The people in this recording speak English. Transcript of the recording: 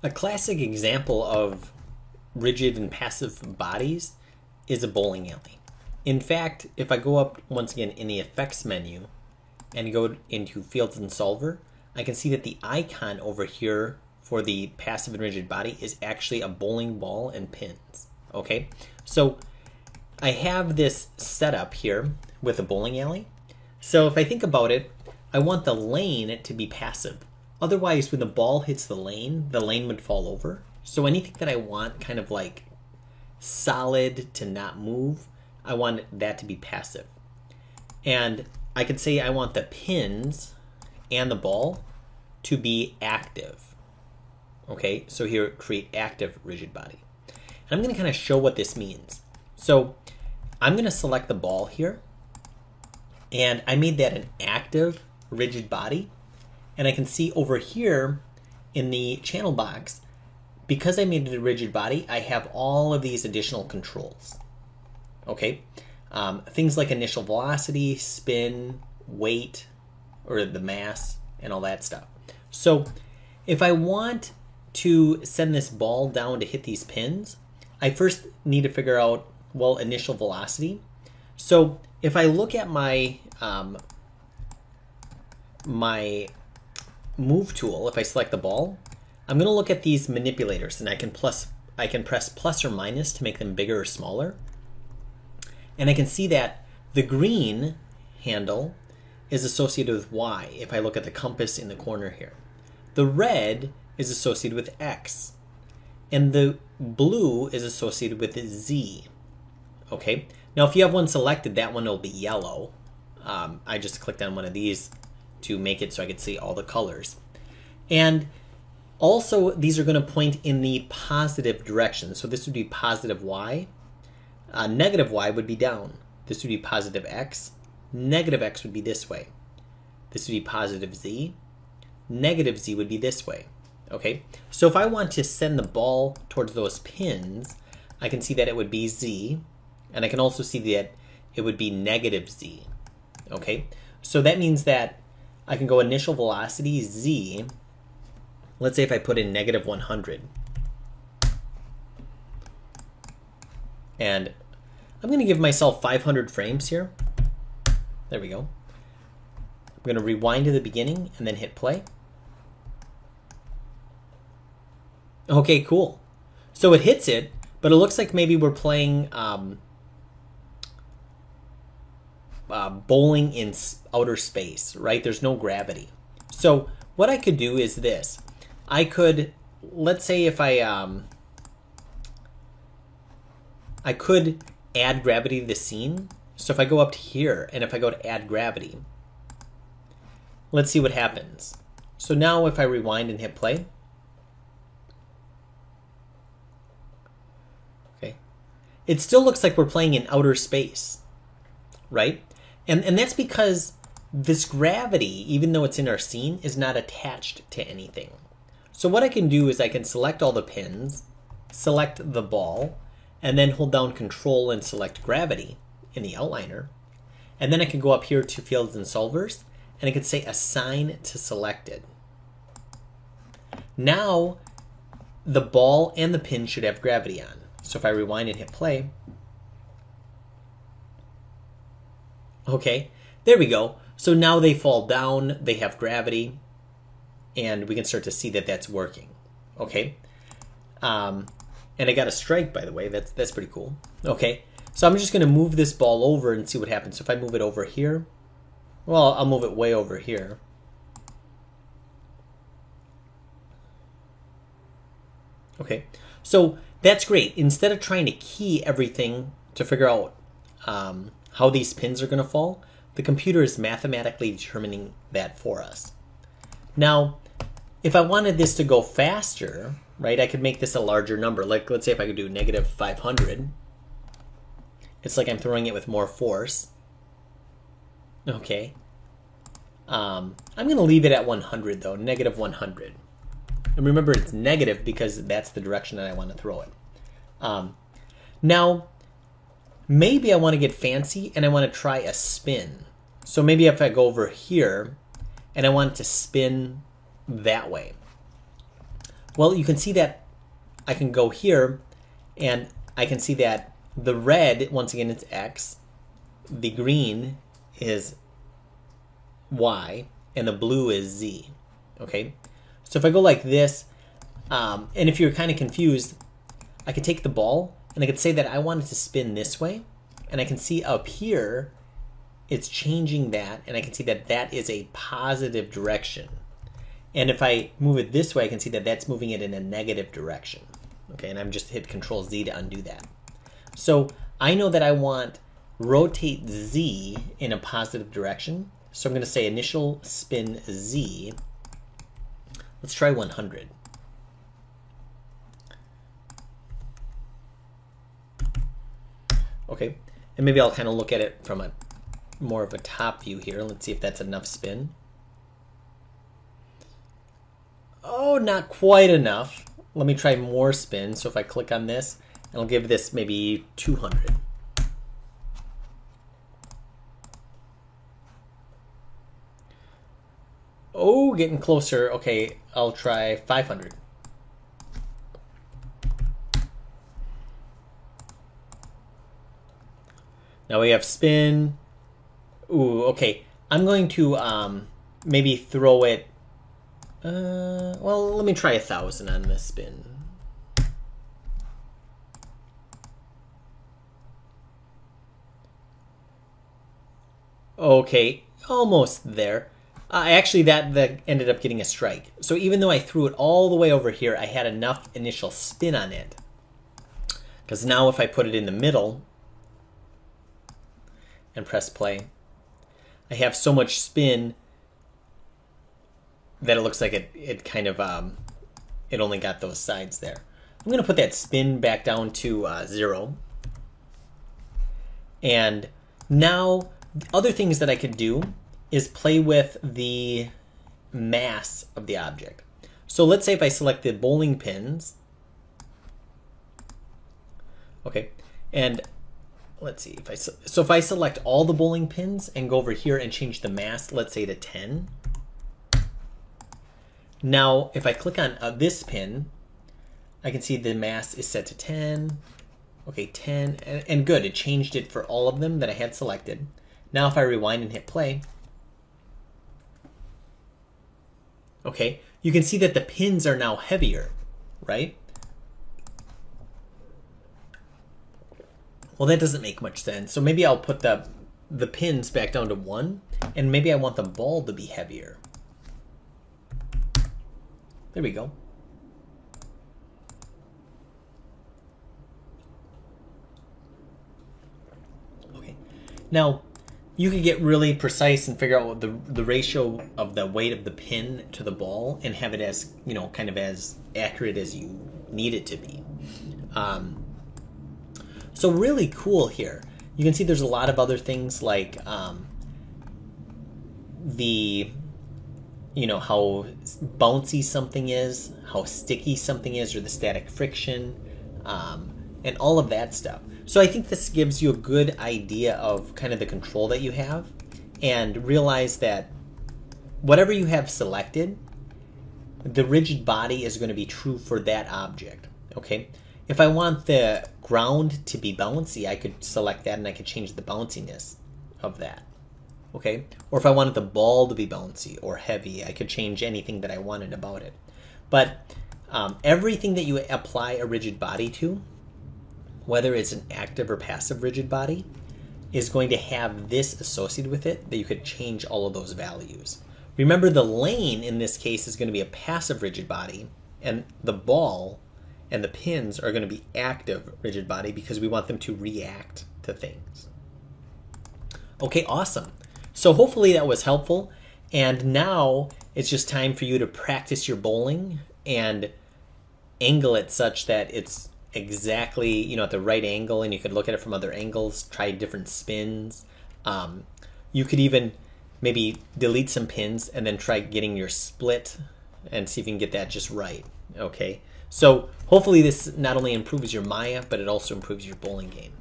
A classic example of rigid and passive bodies is a bowling alley. In fact, if I go up once again in the effects menu and go into Fields and Solver, I can see that the icon over here for the passive and rigid body is actually a bowling ball and pins. Okay, so I have this setup here with a bowling alley. So if I think about it, I want the lane to be passive. Otherwise, when the ball hits the lane would fall over. So anything that I want kind of like solid to not move, I want that to be passive. And I could say I want the pins and the ball to be active. Okay, so here, create active rigid body. And I'm going to kind of show what this means. So I'm going to select the ball here, and I made that an active rigid body. And I can see over here in the channel box, because I made it a rigid body, I have all of these additional controls. Okay, things like initial velocity, spin, weight, or the mass, and all that stuff. So if I want to send this ball down to hit these pins, I first need to figure out, well, initial velocity. So if I look at my my move tool, if I select the ball, I'm going to look at these manipulators, and I can press plus or minus to make them bigger or smaller. And I can see that the green handle is associated with Y if I look at the compass in the corner here. The red is associated with X. And the blue is associated with Z. Okay? Now if you have one selected, that one will be yellow. I just clicked on one of these to make it so I could see all the colors. And also these are going to point in the positive direction. So this would be positive Y. Negative Y would be down. This would be positive X. Negative X would be this way. This would be positive Z. Negative Z would be this way. Okay, so if I want to send the ball towards those pins, I can see that it would be Z, and I can also see that it would be negative Z. Okay, so that means that I can go initial velocity Z. Let's say if I put in negative 100. And I'm going to give myself 500 frames here. There we go. I'm going to rewind to the beginning and then hit play. Okay, cool. So it hits it, but it looks like maybe we're playing bowling in outer space, right? There's no gravity. So what I could do is this. I could, let's say if I could add gravity to the scene. So if I go up to here and if I go to add gravity, let's see what happens. So now if I rewind and hit play, okay, it still looks like we're playing in outer space, right? And that's because this gravity, even though it's in our scene, is not attached to anything. So what I can do is I can select all the pins, select the ball, and then hold down Control and select gravity in the outliner. And then I can go up here to Fields and Solvers, and I can say Assign to Selected. Now the ball and the pin should have gravity on. So if I rewind and hit play, okay, there we go. So now they fall down, they have gravity, and we can start to see that that's working. Okay, and I got a strike, by the way. That's pretty cool. Okay, so I'm just going to move this ball over and see what happens. So if I move it over here, well, I'll move it way over here. Okay, so that's great. Instead of trying to key everything to figure out how these pins are going to fall, the computer is mathematically determining that for us. Now, if I wanted this to go faster, right, I could make this a larger number. Like, let's say if I could do negative 500. It's like I'm throwing it with more force. Okay. I'm going to leave it at 100, though, negative 100. And remember, it's negative because that's the direction that I want to throw it. Now, maybe I want to get fancy and I want to try a spin. So maybe if I go over here and I want it to spin that way. Well, you can see that I can go here and I can see that the red, once again, it's X, the green is Y, and the blue is Z. Okay, so if I go like this, and if you're kind of confused, I could take the ball and I could say that I want it to spin this way, and I can see up here it's changing that, and I can see that that is a positive direction. And if I move it this way, I can see that that's moving it in a negative direction. Okay, and I'm just hit Control Z to undo that. So I know that I want rotate Z in a positive direction. So I'm going to say initial spin Z. Let's try 100. Okay, and maybe I'll kind of look at it from a more of a top view here. Let's see if that's enough spin. Oh, not quite enough. Let me try more spin. So if I click on this, I'll give this maybe 200. Oh, getting closer. Okay, I'll try 500. Now we have spin. Ooh, okay. I'm going to maybe throw it. Well, let me try 1,000 on this spin. Okay, almost there. Actually, that ended up getting a strike. So even though I threw it all the way over here, I had enough initial spin on it. Because now if I put it in the middle and press play, I have so much spin that it looks like it kind of, it only got those sides there. I'm going to put that spin back down to 0. And now, other things that I could do is play with the mass of the object. So let's say if I select the bowling pins, okay, and let's see, if I select all the bowling pins and go over here and change the mass, let's say to 10. Now, if I click on this pin, I can see the mass is set to 10. Okay, 10, and good, it changed it for all of them that I had selected. Now if I rewind and hit play, okay, you can see that the pins are now heavier, right? Well, that doesn't make much sense. So maybe I'll put the pins back down to 1, and maybe I want the ball to be heavier. There we go. Okay, now you could get really precise and figure out what the ratio of the weight of the pin to the ball and have it as, you know, kind of as accurate as you need it to be. So really cool here. You can see there's a lot of other things like you know, how bouncy something is, how sticky something is, or the static friction, and all of that stuff. So I think this gives you a good idea of kind of the control that you have, and realize that whatever you have selected, the rigid body is going to be true for that object. Okay, if I want the ground to be bouncy, I could select that and I could change the bounciness of that. Okay, or if I wanted the ball to be bouncy or heavy, I could change anything that I wanted about it. But everything that you apply a rigid body to, whether it's an active or passive rigid body, is going to have this associated with it that you could change all of those values. Remember, the lane in this case is going to be a passive rigid body, and the ball and the pins are going to be active rigid body because we want them to react to things. Okay, awesome. So hopefully that was helpful, and now it's just time for you to practice your bowling and angle it such that it's exactly, you know, at the right angle, and you could look at it from other angles, try different spins. You could even maybe delete some pins and then try getting your split and see if you can get that just right. Okay, so hopefully this not only improves your Maya, but it also improves your bowling game.